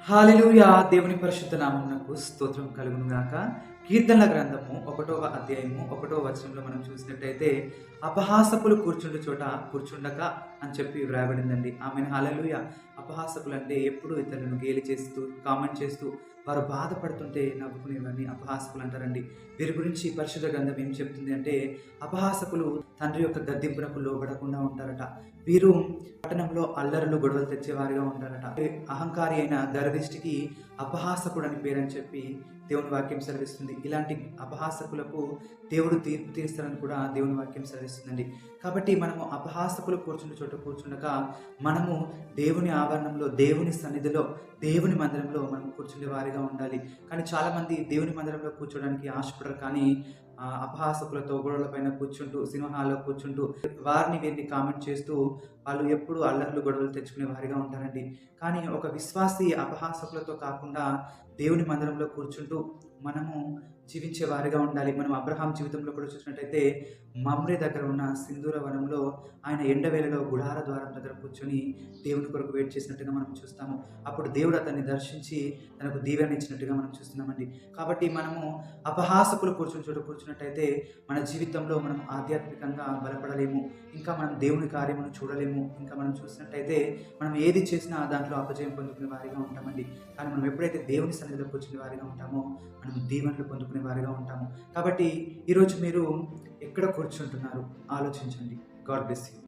హల్లెలూయా! దేవుని పరిశుద్ధ నామమునకు స్తోత్రం కలుగును గాక. కీర్తనల గ్రంథము 1వ అధ్యాయము 1వ వచనంలో మనం చూసినట్టయితే, అపహాసకులు కూర్చుండు చోట కూర్చుండక అని చెప్పి వ్రాయబడిందండి. ఆమేన్. హల్లెలూయా! అపహాసకులంటే ఎప్పుడు ఇతరులను గేలి చేస్తూ, కామెంట్ చేస్తూ, వారు బాధపడుతుంటే నవ్వుకునేవారిని అపహాసకులు అంటారండి. వీరి గురించి పరిశుద్ధ గ్రంథం ఏం చెప్తుంది అంటే, అపహాసకులు తండ్రి యొక్క గద్దింపునకు లోబడకుండా ఉంటారట. వీరు పట్టణంలో అల్లరులు, గొడవలు తెచ్చేవారిగా ఉంటారట. అహంకారి అయిన గర్విష్ఠికి అపహాసకుడు అని పేరని చెప్పి దేవుని వాక్యం సెలవిస్తుంది. ఇలాంటి అపహాసకులకు దేవుడు తీర్పు తీరుస్తారని కూడా దేవుని వాక్యం సెలవిస్తుందండి. కాబట్టి మనము అపహాసకులు కూర్చున్న చోట కూర్చుండక మనము దేవుని ఆవరణంలో, దేవుని సన్నిధిలో, దేవుని మందిరంలో మనం కూర్చునే వారిగా ఉండాలి. కానీ చాలామంది దేవుని మందిరంలో కూర్చోడానికి ఆశపడరు. కానీ అపహాసకులతో గోడల పైన కూర్చుంటూ, సినిమా హాల్లో కూర్చుంటూ, వారిని వీరిని కామెంట్ చేస్తూ వాళ్ళు ఎప్పుడు అల్లర్లు, గొడవలు తెచ్చుకునే వారిగా ఉంటారండి. కానీ ఒక విశ్వాసి అపహాసకులతో కాకుండా దేవుని మందిరంలో కూర్చుంటూ మనము జీవించే వారిగా ఉండాలి. మనం అబ్రహాం జీవితంలో కూడా చూసినట్టయితే మమ్రే దగ్గర ఉన్న సింధూర వనంలో ఆయన ఎండవేళలో గుడార ద్వారం దగ్గర కూర్చొని దేవుని కొరకు వెయిట్ చేసినట్టుగా మనం చూస్తాము. అప్పుడు దేవుడు అతన్ని దర్శించి తనకు దీవెన ఇచ్చినట్టుగా మనం చూస్తున్నామండి. కాబట్టి మనము అపహాసకులు కూర్చుని చోట కూర్చున్నట్టయితే మన జీవితంలో మనం ఆధ్యాత్మికంగా బలపడలేము. ఇంకా మనం దేవుని కార్యమును చూడలేము. ఇంకా మనం చూసినట్టయితే మనం ఏది చేసినా దాంట్లో అపజయం పొందుకునే వారిగా ఉంటామండి. కానీ మనం ఎప్పుడైతే దేవుని సన్నిధిలో కూర్చునే వారిగా ఉంటామో మనం దీవెనలు పొందుకునే వారిగా ఉంటాము. కాబట్టి ఈరోజు మీరు ఎక్కడ కూర్చుంటున్నారు ఆలోచించండి. God bless you.